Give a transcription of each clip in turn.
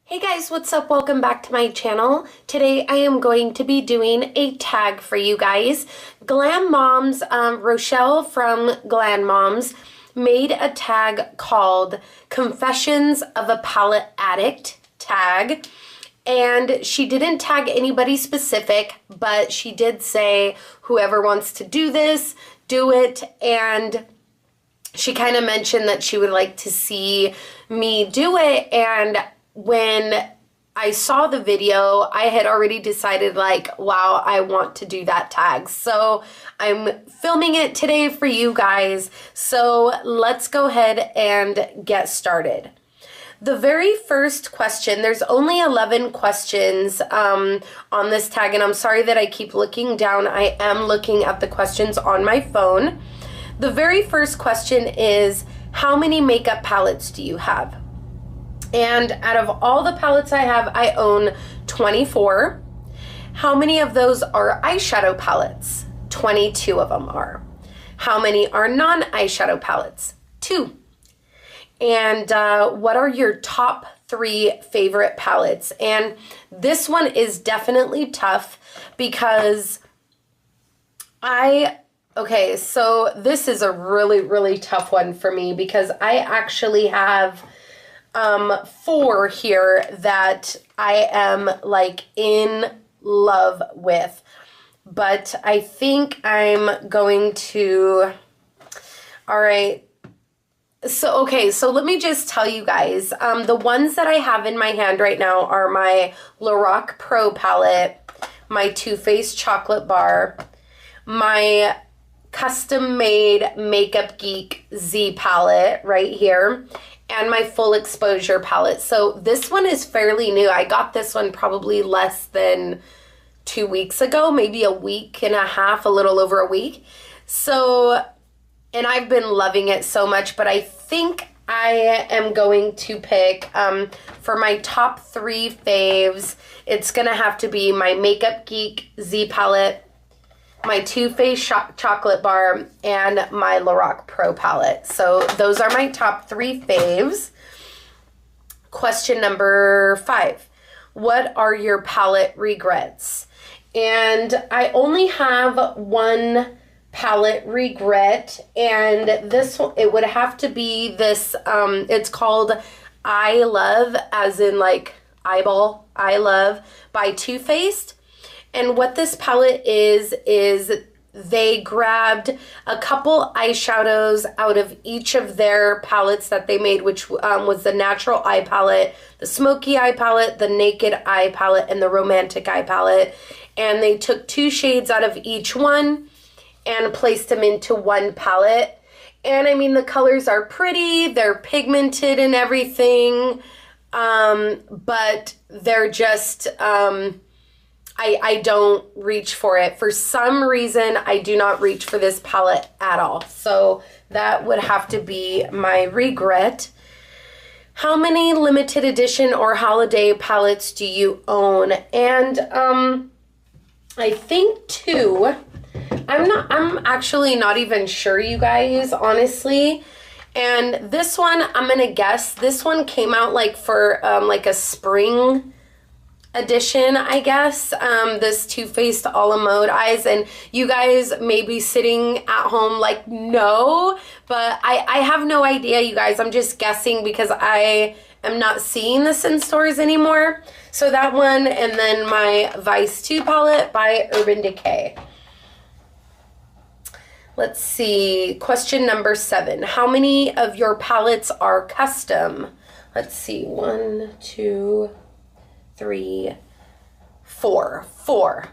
Hey guys, what's up? Welcome back to my channel. Today I am going to be doing a tag for you guys. Glammoms, Rochelle from Glammoms made a tag called Confessions of a Palette Addict tag. And she didn't tag anybody specific, but she did say whoever wants to do this, do it. And she kind of mentioned that she would like to see me do it. And when I saw the video, I had already decided like, wow, I want to do that tag. So I'm filming it today for you guys. So let's go ahead and get started. The very first question, there's only 11 questions on this tag, and I'm sorry that I keep looking down. I am looking at the questions on my phone. The very first question is, how many makeup palettes do you have? And out of all the palettes I have, I own 24. How many of those are eyeshadow palettes? 22 of them are. How many are non-eyeshadow palettes? 2. And what are your top 3 favorite palettes? And this one is definitely tough because okay, so this is a really, really tough one for me because I actually have 4 here that I am like in love with, but I think I'm going to, all right. So, okay, so let me just tell you guys, the ones that I have in my hand right now are my Lorac Pro palette, my Too Faced chocolate bar, my custom made Makeup Geek Z palette right here, and my full exposure palette. So this one is fairly new. I got this one probably less than 2 weeks ago, maybe a week and a half, a little over a week. So, and I've been loving it so much, but I think I am going to pick, for my top 3 faves, it's gonna have to be my Makeup Geek Z palette, my Too Faced chocolate bar, and my Lorac Pro palette. So those are my top 3 faves. Question number 5. What are your palette regrets? And I only have one palette regret, and this one, it would have to be this, it's called I Love, as in like eyeball, I Love, by Too Faced. And what this palette is they grabbed a couple eyeshadows out of each of their palettes that they made, which was the Natural Eye Palette, the Smoky Eye Palette, the Naked Eye Palette, and the Romantic Eye Palette. And they took 2 shades out of each one and placed them into one palette. And I mean, the colors are pretty, they're pigmented and everything, but they're just, I don't reach for it. For some reason, I do not reach for this palette at all. So that would have to be my regret. How many limited edition or holiday palettes do you own? And I think 2. I'm actually not even sure, you guys, honestly. And this one, I'm gonna guess, this one came out like for like a spring edition, I guess, this Too Faced a la Mode Eyes. And you guys may be sitting at home like, no, but I have no idea, you guys. I'm just guessing because I am not seeing this in stores anymore. So that one, and then my Vice 2 palette by Urban Decay. Let's see, question number 7. How many of your palettes are custom? Let's see, 1, 2, 3, 4. 4.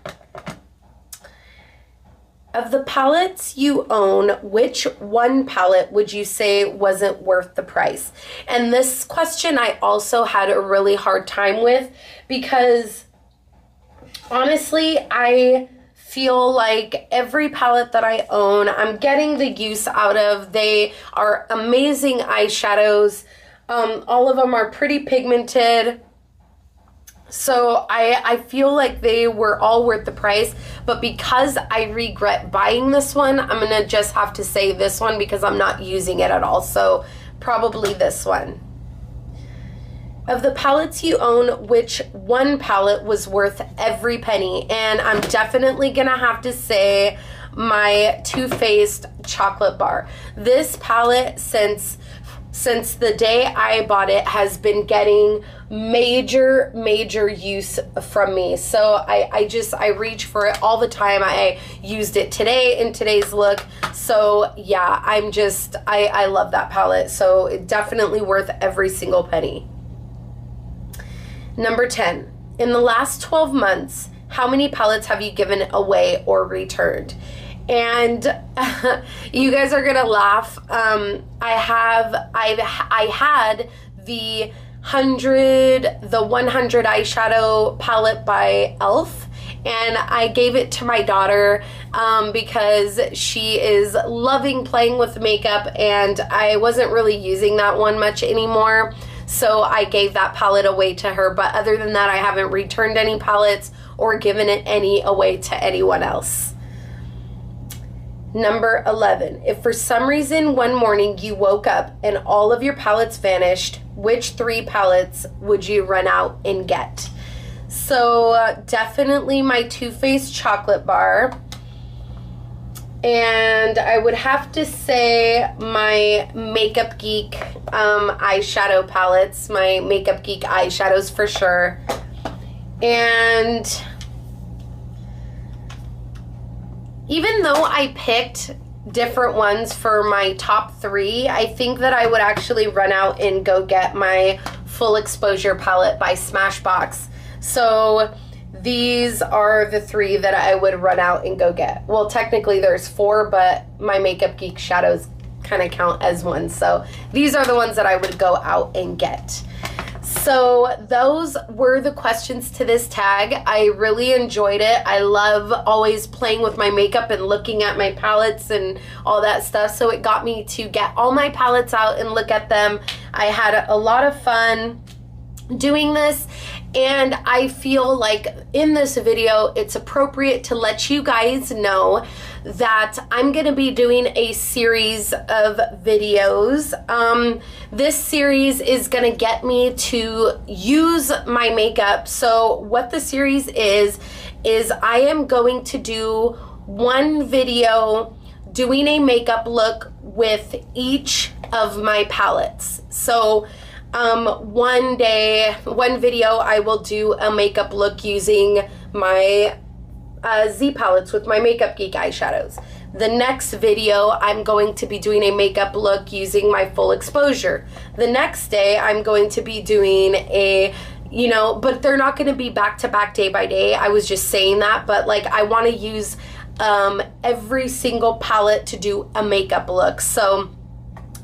Of the palettes you own, which one palette would you say wasn't worth the price? And this question I also had a really hard time with because honestly, I feel like every palette that I own, I'm getting the use out of. They are amazing eyeshadows. All of them are pretty pigmented. So I feel like they were all worth the price, but because I regret buying this one, I'm gonna just have to say this one because I'm not using it at all. So probably this one. of the palettes you own, which one palette was worth every penny? And I'm definitely gonna have to say my Too Faced chocolate bar. This palette, since the day I bought it, has been getting major use from me. So I reach for it all the time. I used it today in today's look. So yeah, I love that palette. So it definitely worth every single penny. Number 10, in the last 12 months, how many palettes have you given away or returned? And you guys are gonna laugh. I had the 100 eyeshadow palette by e.l.f. and I gave it to my daughter because she is loving playing with makeup, and I wasn't really using that one much anymore. So I gave that palette away to her, but other than that, I haven't returned any palettes or given it away to anyone else. Number 11, if for some reason one morning you woke up and all of your palettes vanished, which 3 palettes would you run out and get? So definitely my Too Faced chocolate bar. And I would have to say my Makeup Geek eyeshadow palettes, my Makeup Geek eyeshadows for sure. And even though I picked different ones for my top 3, I think that I would actually run out and go get my Full Exposure palette by Smashbox. So these are the 3 that I would run out and go get. Well, technically there's 4, but my Makeup Geek shadows kind of count as one. So these are the ones that I would go out and get. So those were the questions to this tag. I really enjoyed it. I love always playing with my makeup and looking at my palettes and all that stuff. So it got me to get all my palettes out and look at them. I had a lot of fun doing this, and I feel like in this video it's appropriate to let you guys know that I'm gonna be doing a series of videos. This series is gonna get me to use my makeup. So what the series is I am going to do one video doing a makeup look with each of my palettes. So one video I will do a makeup look using my Z palettes with my Makeup Geek eyeshadows. The next video I'm going to be doing a makeup look using my Full Exposure. The next day I'm going to be doing a, but they're not going to be back to back day by day. I was just saying that, but like I want to use every single palette to do a makeup look. So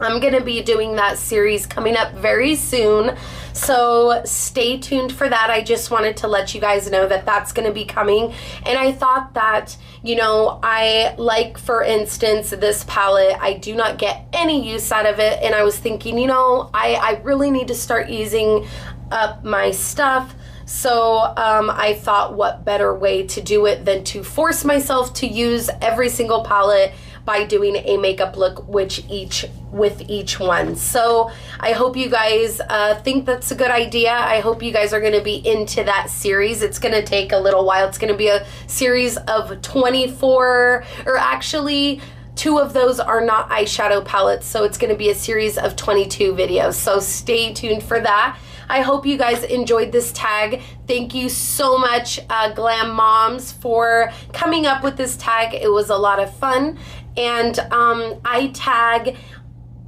I'm going to be doing that series coming up very soon. So stay tuned for that. I just wanted to let you guys know that that's going to be coming. And I thought that, I like, for instance, this palette, I do not get any use out of it. And I was thinking, I really need to start using up my stuff. So I thought, what better way to do it than to force myself to use every single palette by doing a makeup look with each one. So I hope you guys think that's a good idea. I hope you guys are going to be into that series. It's going to take a little while. It's going to be a series of 24, or actually 2 of those are not eyeshadow palettes, so it's going to be a series of 22 videos. So stay tuned for that. I hope you guys enjoyed this tag. Thank you so much, Glammoms, for coming up with this tag. It was a lot of fun. And I tag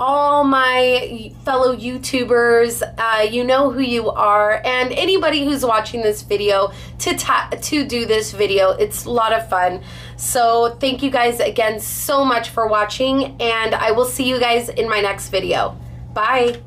all my fellow YouTubers, you know who you are, and anybody who's watching this video to do this video. It's a lot of fun. So thank you guys again so much for watching, and I will see you guys in my next video. Bye.